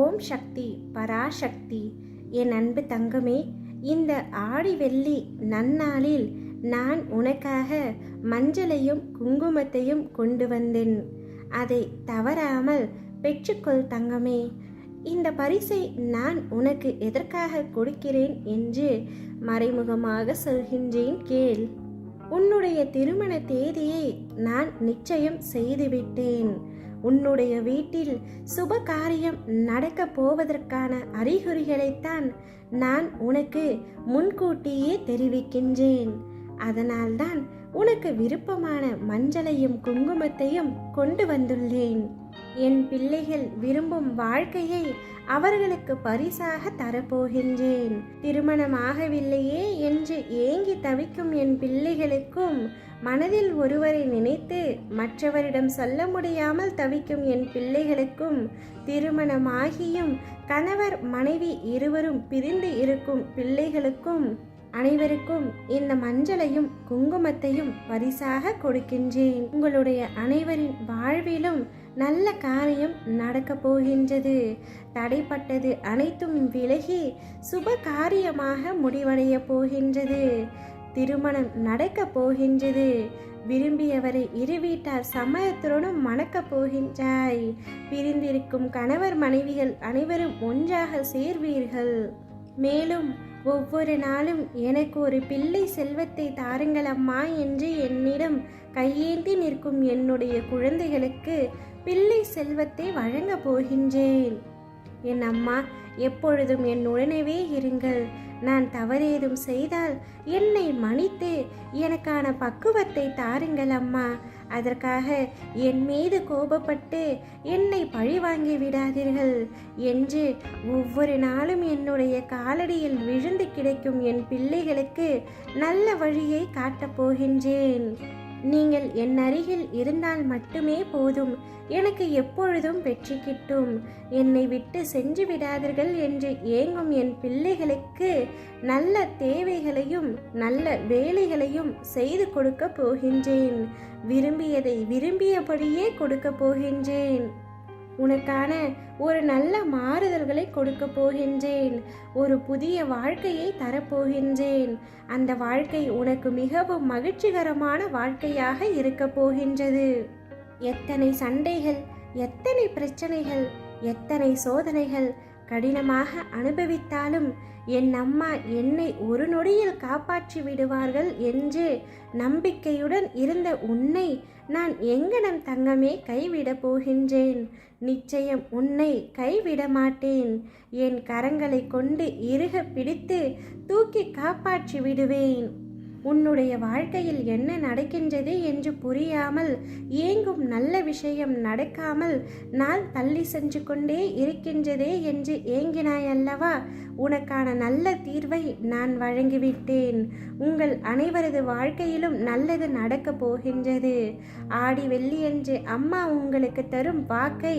ஓம் சக்தி பராசக்தி. என் அன்பு தங்கமே, இந்த ஆடி வெள்ளி நன்னாளில் நான் உனக்காக மஞ்சளையும் குங்குமத்தையும் கொண்டு வந்தேன். அதை தவறாமல் பெற்றுக்கொள் தங்கமே. இந்த பரிசை நான் உனக்கு எதற்காக கொடுக்கிறேன் என்று மறைமுகமாக சொல்கின்றேன் கேள். உன்னுடைய திருமண தேதியை நான் நிச்சயம் செய்துவிட்டேன். உன்னுடைய வீட்டில் சுப காரியம் நடக்கப் போவதற்கான அறிகுறிகளைத்தான் நான் உனக்கு முன்கூட்டியே தெரிவிக்கின்றேன். அதனால்தான் உனக்கு விருப்பமான மஞ்சளையும் குங்குமத்தையும் கொண்டு வந்துள்ளேன். என் பிள்ளைகள் விரும்பும் வாழ்க்கையை அவர்களுக்கு பரிசாக தரப்போகின்றேன். திருமணமாகவில்லையே என்று ஏங்கி தவிக்கும் என் பிள்ளைகளுக்கும், மனதில் ஒருவரை நினைத்து மற்றவரிடம் சொல்ல முடியாமல் தவிக்கும் என் பிள்ளைகளுக்கும், திருமணமாகியும் கணவர் மனைவி இருவரும் பிரிந்து இருக்கும் பிள்ளைகளுக்கும் அனைவருக்கும் இந்த மஞ்சளையும் குங்குமத்தையும் பரிசாக கொடுக்கின்றேன். உங்களுடைய அனைவரின் வாழ்விலும் நல்ல காரியம் நடக்கப் போகின்றது. தடைப்பட்டது அனைத்தும் விலகி சுப காரியமாக முடிவடைய போகின்றது. திருமணம் நடக்கப் போகின்றது. விரும்பியவரை இரு வீட்டார் சம்மதத்துடன் மணக்கப் போகின்றாய். பிரிந்திருக்கும் கணவர் மனைவிகள் அனைவரும் ஒன்றாக சேர்வீர்கள். மேலும் ஒவ்வொரு நாளும் எனக்கு ஒரு பிள்ளை செல்வத்தை தாருங்கள் அம்மா என்று என்னிடம் கையேந்தி நிற்கும் என்னுடைய குழந்தைகளுக்கு பிள்ளை செல்வத்தை வழங்கப் போகின்றேன். என் அம்மா, எப்பொழுதும் என்னுடனே இருங்கள். நான் தவறேதும் செய்தால் என்னை மன்னித்து எனக்கான பக்குவத்தை தாருங்கள் அம்மா. அதற்காக என் மீது கோபப்பட்டு என்னை பழி வாங்கி விடாதீர்கள் என்று ஒவ்வொரு நாளும் என்னுடைய காலடியில் விழுந்து கிடைக்கும் என் பிள்ளைகளுக்கு நல்ல வழியை காட்டப் போகின்றேன். நீங்கள் என் அருகில் இருந்தால் மட்டுமே போதும். எனக்கு எப்பொழுதும் வெற்றி கிட்டும். என்னை விட்டு சென்று விடாதீர்கள் என்று ஏங்கும் என் பிள்ளைகளுக்கு நல்ல தேவைகளையும் நல்ல வேலைகளையும் செய்து கொடுக்க போகின்றேன். விரும்பியதை விரும்பியபடியே கொடுக்க போகின்றேன். உனக்கான ஒரு நல்ல மாறுதல்களை கொடுக்க போகின்றேன். ஒரு புதிய வாழ்க்கையை தரப்போகின்றேன். அந்த வாழ்க்கை உனக்கு மிகவும் மகிழ்ச்சிகரமான வாழ்க்கையாக இருக்க போகின்றது. எத்தனை சண்டைகள், எத்தனை பிரச்சனைகள், எத்தனை சோதனைகள் கடினமாக அனுபவித்தாலும் என் அம்மா என்னை ஒரு நொடியில் காப்பாற்றி விடுவார்கள் என்று நம்பிக்கையுடன் இருந்த உன்னை நான் எங்கனம் தங்கமே கைவிடப் போகின்றேன். நிச்சயம் உன்னை கைவிட மாட்டேன். என் கரங்களை கொண்டு இறுக பிடித்து தூக்கி காப்பாற்றி விடுவேன். உன்னுடைய வாழ்க்கையில் என்ன நடக்கின்றது என்று புரியாமல் ஏங்கும், நல்ல விஷயம் நடக்காமல் நாள் தள்ளி சென்று கொண்டே இருக்கின்றதே என்று ஏங்கினாய் அல்லவா? உனக்கான நல்ல தீர்வை நான் வழங்கிவிட்டேன். உங்கள் அனைவரது வாழ்க்கையிலும் நல்லது நடக்கப் போகின்றது. ஆடி வெள்ளியன்று அம்மா உங்களுக்கு தரும் வாக்கை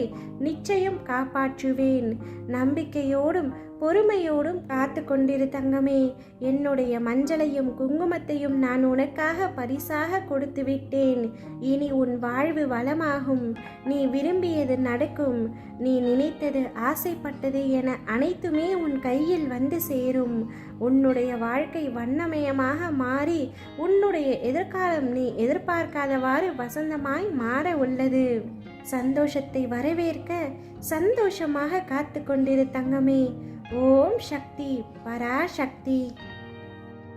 நிச்சயம் காப்பாற்றுவேன். நம்பிக்கையோடும் பொறுமையோடும் காத்து கொண்டிரு தங்கமே. என்னுடைய மஞ்சளையும் குங்குமத்தையும் நான் உனக்காக பரிசாக கொடுத்து விட்டேன். இனி உன் வாழ்வு வளமாகும். நீ விரும்பியது நடக்கும். நீ நினைத்தது, ஆசைப்பட்டது என அனைத்துமே உன் கையில் வந்து சேரும். உன்னுடைய வாழ்க்கை வண்ணமயமாக மாறி உன்னுடைய எதிர்காலம் நீ எதிர்பார்க்காதவாறு வசந்தமாய் மாற உள்ளது. சந்தோஷத்தை வரவேற்க சந்தோஷமாக காத்து கொண்டிரு தங்கமே. ஓம் சக்தி பராசக்தி.